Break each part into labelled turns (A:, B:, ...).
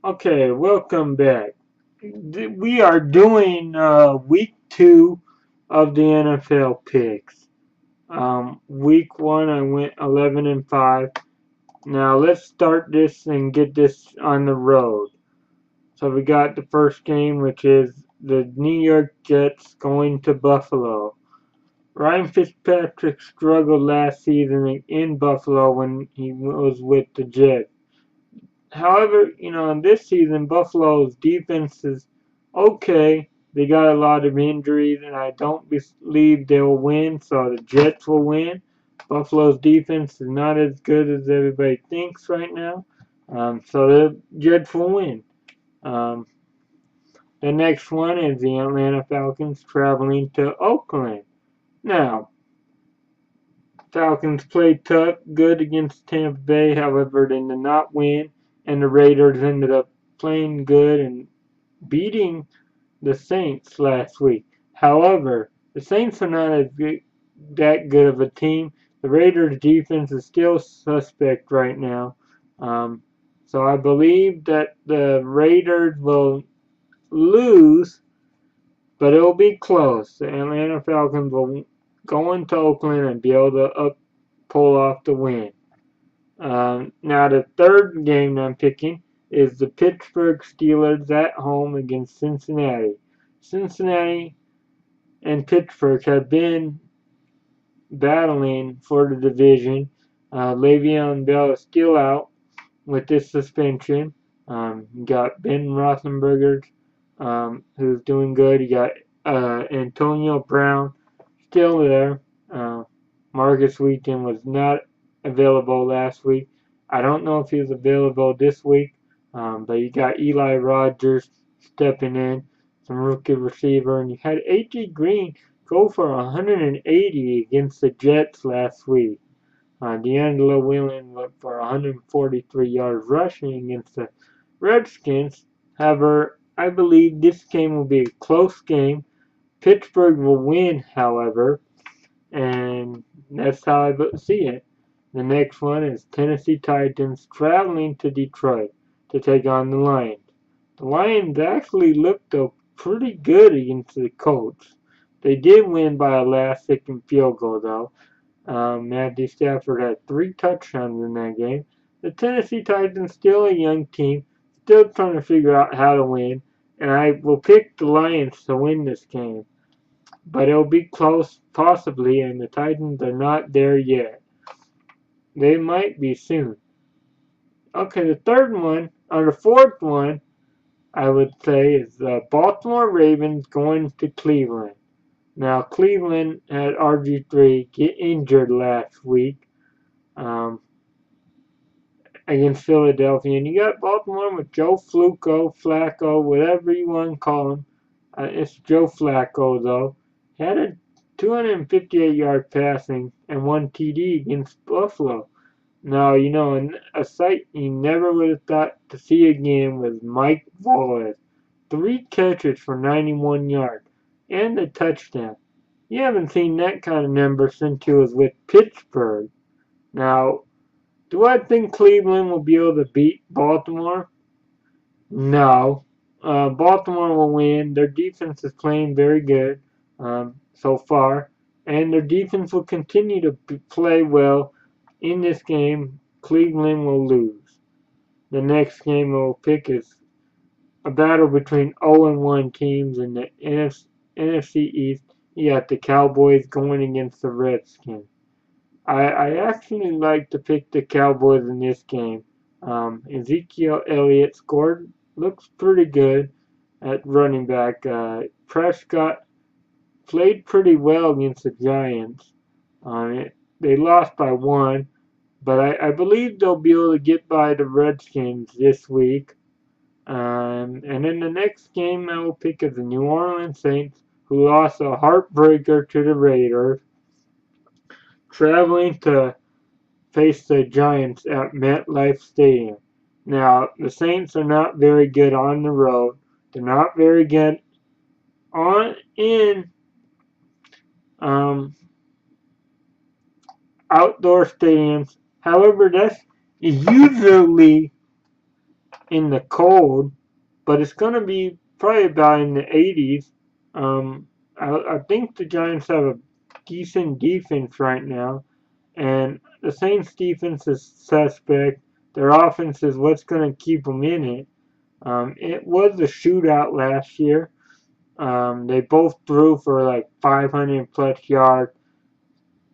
A: Okay, welcome back. We are doing week 2 of the NFL picks. Week 1 I went 11-5. Now let's start this and get this on the road. So we got the first game, which is the New York Jets going to Buffalo. Ryan Fitzpatrick struggled last season in Buffalo when he was with the Jets. However, in this season, Buffalo's defense is okay. They got a lot of injuries, and I don't believe they'll win, so the Jets will win. Buffalo's defense is not as good as everybody thinks right now, so the Jets will win. Um, the next one is the Atlanta Falcons traveling to Oakland. Now, Falcons played tough, good against Tampa Bay, however, they did not win, and the Raiders ended up playing good and beating the Saints last week. However, the Saints are not that good of a team. The Raiders' defense is still suspect right now. Um, so I believe that the Raiders will lose, but it will be close. The Atlanta Falcons will go into Oakland and be able to pull off the win. Now the third game I'm picking is the Pittsburgh Steelers at home against Cincinnati. Cincinnati and Pittsburgh have been battling for the division. Le'Veon Bell is still out with this suspension. You got Ben Roethlisberger, who's doing good. You got Antonio Brown still there. Marcus Wheaton was not available last week. I don't know if he was available this week, but you got Eli Rogers stepping in, some rookie receiver, and you had A.J. Green go for 180 against the Jets last week. D'Angelo Williams went for 143 yards rushing against the Redskins. However, I believe this game will be a close game. Pittsburgh will win, however, and that's how I see it. The next one is Tennessee Titans traveling to Detroit to take on the Lions. The Lions actually looked pretty good against the Colts. They did win by a last-second field goal, though. Matthew Stafford had 3 touchdowns in that game. The Tennessee Titans still a young team, still trying to figure out how to win, and I will pick the Lions to win this game. But it'll be close, possibly, and the Titans are not there yet. They might be soon. Okay, the third one, or the fourth one, I would say, is the Baltimore Ravens going to Cleveland. Now, Cleveland had RG3 get injured last week against Philadelphia, and you got Baltimore with Joe Flacco, whatever you want to call him. It's Joe Flacco, though. He had a 258-yard passing and 1 TD against Buffalo. Now, a sight you never would have thought to see again was Mike Wallace. 3 catches for 91 yards and a touchdown. You haven't seen that kind of number since he was with Pittsburgh. Now, do I think Cleveland will be able to beat Baltimore? No. Baltimore will win. Their defense is playing very good so far, and their defense will continue to play well in this game. Cleveland will lose. The next game we'll pick is a battle between 0-1 teams in the NFC East. You got the Cowboys going against the Redskins. I actually like to pick the Cowboys in this game. Ezekiel Elliott looks pretty good at running back. Prescott played pretty well against the Giants. They lost by 1, but I believe they'll be able to get by the Redskins this week. And then the next game I will pick is the New Orleans Saints, who lost a heartbreaker to the Raiders, traveling to face the Giants at MetLife Stadium. Now, the Saints are not very good on the road. They're not very good in outdoor stadiums. However, that's usually in the cold, but it's going to be probably about in the 80s. I think the Giants have a decent defense right now, and the Saints defense is suspect. Their offense is what's going to keep them in it. It was a shootout last year. They both threw for like 500 plus yards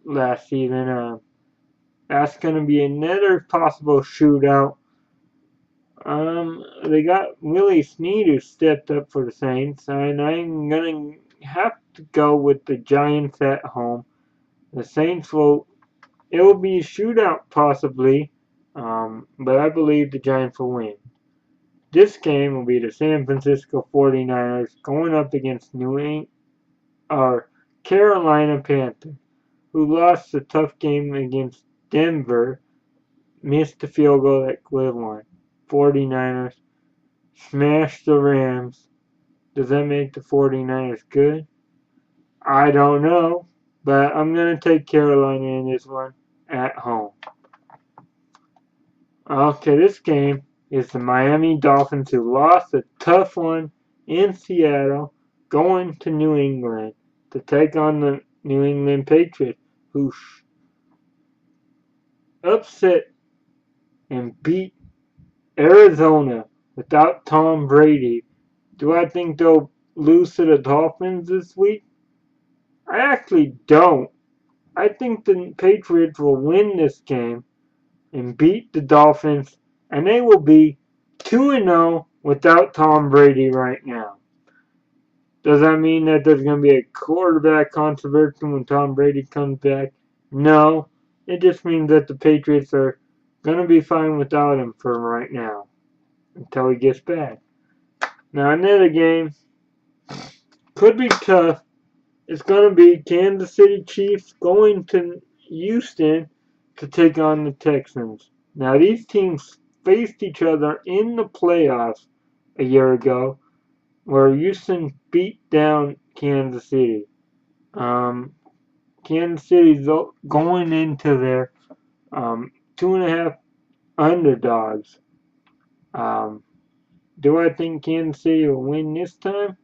A: last season. That's going to be another possible shootout. They got Willie Snead who stepped up for the Saints, and I'm going to have to go with the Giants at home. The Saints it will be a shootout possibly, but I believe the Giants will win. This game will be the San Francisco 49ers going up against Carolina Panthers, who lost a tough game against Denver, missed the field goal that could have won. 49ers smashed the Rams. Does that make the 49ers good? I don't know, but I'm going to take Carolina in this one at home. Okay, this game is the Miami Dolphins, who lost a tough one in Seattle, going to New England to take on the New England Patriots, who upset and beat Arizona without Tom Brady. Do I think they'll lose to the Dolphins this week? I actually don't. I think the Patriots will win this game and beat the Dolphins, and they will be 2-0 without Tom Brady right now. Does that mean that there's going to be a quarterback controversy when Tom Brady comes back? No. It just means that the Patriots are going to be fine without him for right now until he gets back. Now, another game could be tough. It's going to be Kansas City Chiefs going to Houston to take on the Texans. Now, these teams faced each other in the playoffs a year ago, where Houston beat down Kansas City. Kansas City's going into their 2.5 underdogs. Do I think Kansas City will win this time?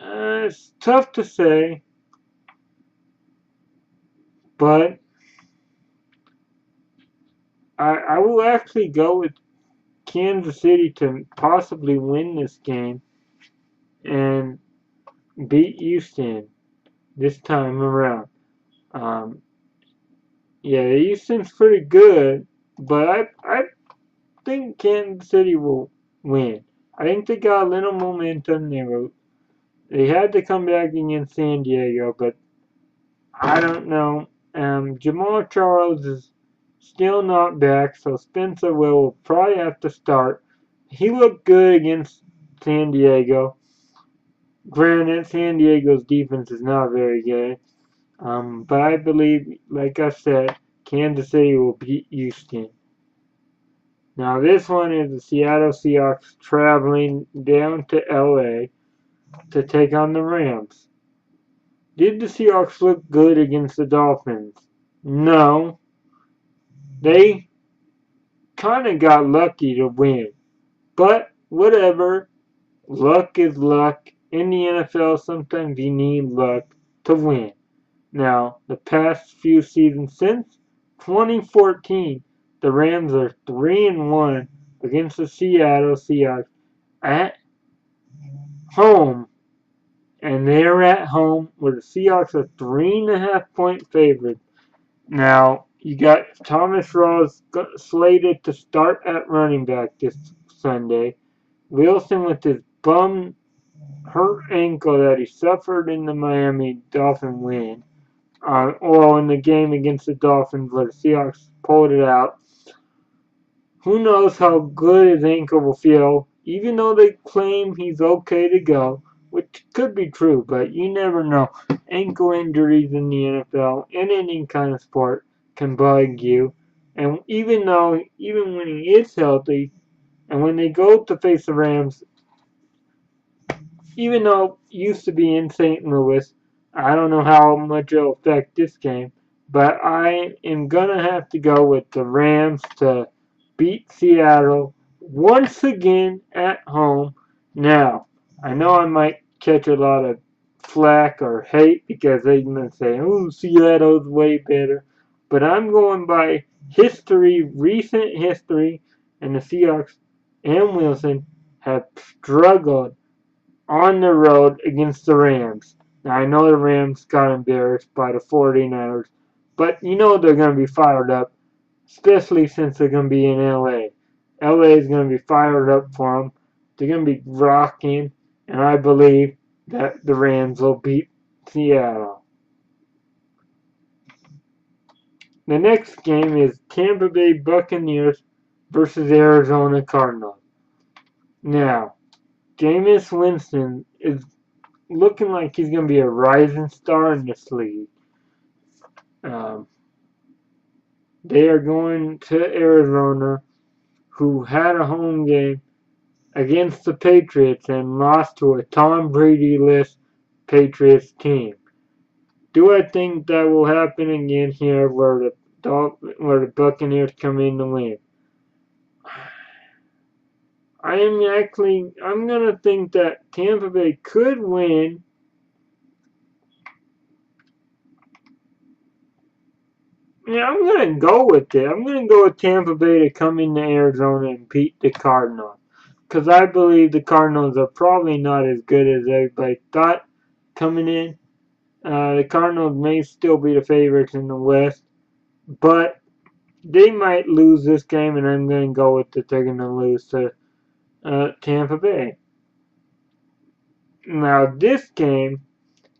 A: It's tough to say, but I will actually go with Kansas City to possibly win this game and beat Houston this time around. Yeah, Houston's pretty good, but I think Kansas City will win. I think they got a little momentum. They had to come back against San Diego, but I don't know. Jamal Charles is still not back, so Spencer will probably have to start. He looked good against San Diego. Granted, San Diego's defense is not very good. But I believe, like I said, Kansas City will beat Houston. Now this one is the Seattle Seahawks traveling down to LA to take on the Rams. Did the Seahawks look good against the Dolphins? No. They kind of got lucky to win. But whatever. Luck is luck. In the NFL, sometimes you need luck to win. Now, the past few seasons since 2014, the Rams are 3-1 against the Seattle Seahawks at home. And they're at home where the Seahawks are 3.5-point favorites. Now, you got Thomas Rawls slated to start at running back this Sunday. Wilson with his bum hurt ankle that he suffered in the Miami Dolphin win. Or in the game against the Dolphins where the Seahawks pulled it out. Who knows how good his ankle will feel, even though they claim he's okay to go, which could be true, but you never know. Ankle injuries in the NFL and any kind of sport can bug you. And even when he is healthy, and when they go to face the Rams, even though it used to be in St. Louis, I don't know how much it'll affect this game, but I am going to have to go with the Rams to beat Seattle, once again at home. Now, I know I might catch a lot of flack or hate because they're going to say, oh, Seattle's way better. But I'm going by history, recent history, and the Seahawks and Wilson have struggled on the road against the Rams. Now, I know the Rams got embarrassed by the 49ers, but you know they're going to be fired up, especially since they're going to be in LA. LA is going to be fired up for them. They're going to be rocking, and I believe that the Rams will beat Seattle. The next game is Tampa Bay Buccaneers versus Arizona Cardinals. Now, Jameis Winston is looking like he's going to be a rising star in this league. They are going to Arizona, who had a home game against the Patriots and lost to a Tom Brady-less Patriots team. Do I think that will happen again here where the Buccaneers come in to win? I'm gonna think that Tampa Bay could win. Yeah, I'm gonna go with it. I'm gonna go with Tampa Bay to come into Arizona and beat the Cardinals. Because I believe the Cardinals are probably not as good as everybody thought coming in. The Cardinals may still be the favorites in the West, but they might lose this game, and I'm going to go with that they're going to lose to Tampa Bay. Now, this game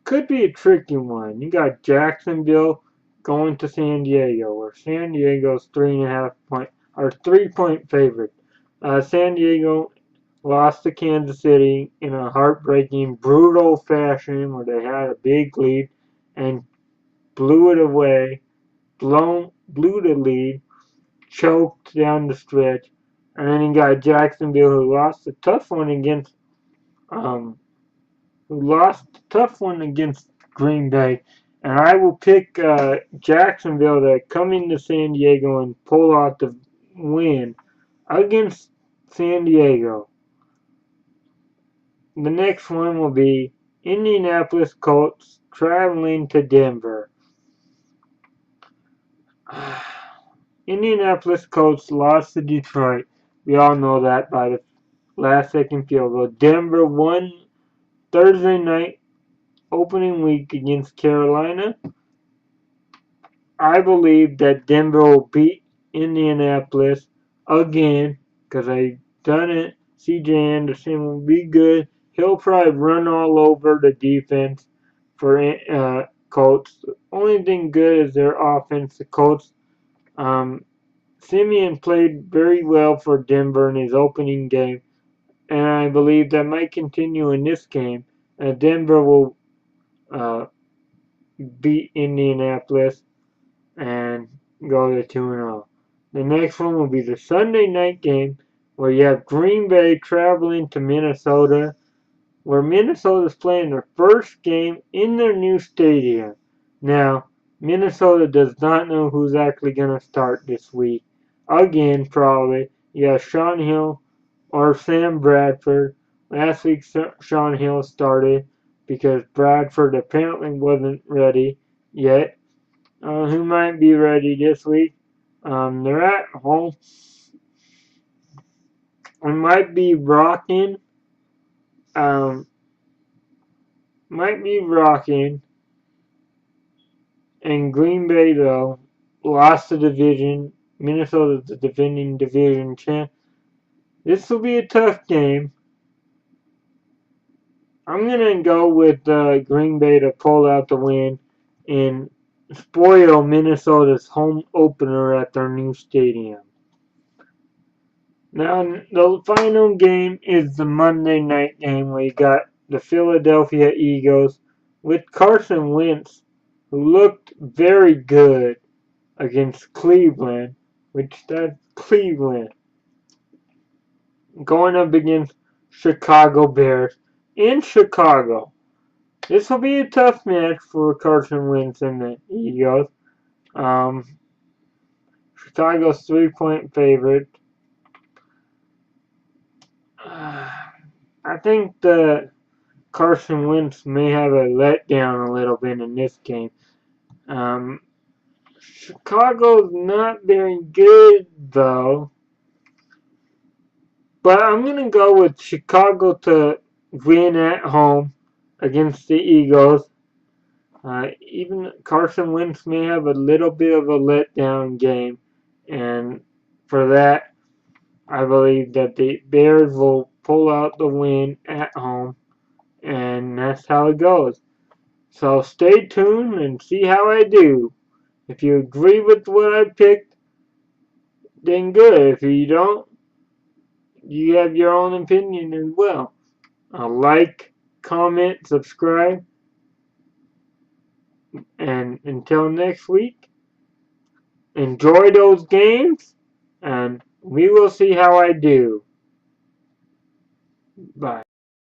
A: could be a tricky one. You got Jacksonville going to San Diego, where San Diego's 3.5 point favorite. San Diego lost to Kansas City in a heartbreaking, brutal fashion where they had a big lead and blew it away, blew the lead, choked down the stretch, and then you got Jacksonville who lost a tough one against Green Bay, and I will pick Jacksonville to come into San Diego and pull out the win against San Diego. The next one will be Indianapolis Colts traveling to Denver. Indianapolis Colts lost to Detroit. We all know that by the last-second field goal. Denver won Thursday night opening week against Carolina. I believe that Denver will beat Indianapolis again because they've done it. C.J. Anderson will be good. He'll probably run all over the defense for Colts. The only thing good is their offense. The Colts, Simeon played very well for Denver in his opening game, and I believe that might continue in this game. Denver will beat Indianapolis and go to 2-0. The next one will be the Sunday night game where you have Green Bay traveling to Minnesota, where Minnesota is playing their first game in their new stadium. Now, Minnesota does not know who's actually going to start this week. Again, probably, you have Sean Hill or Sam Bradford. Last week, Sean Hill started because Bradford apparently wasn't ready yet. Who might be ready this week? They're at home. It might be rocking. Might be rocking. And Green Bay, though, lost the division. Minnesota's the defending division champ. This will be a tough game. I'm going to go with Green Bay to pull out the win and spoil Minnesota's home opener at their new stadium. Now, the final game is the Monday night game where you got the Philadelphia Eagles with Carson Wentz, who looked very good against Cleveland, which that's Cleveland, going up against Chicago Bears in Chicago. This will be a tough match for Carson Wentz and the Eagles. Chicago's 3-point favorite. I think the Carson Wentz may have a letdown a little bit in this game. Um, Chicago's not very good though, but I'm gonna go with Chicago to win at home against the Eagles. Even Carson Wentz may have a little bit of a letdown game, and for that, I believe that the Bears will pull out the win at home, and that's how it goes. So stay tuned and see how I do. If you agree with what I picked, then good. If you don't, you have your own opinion as well. Like, comment, subscribe, and until next week, enjoy those games, and we will see how I do. Bye.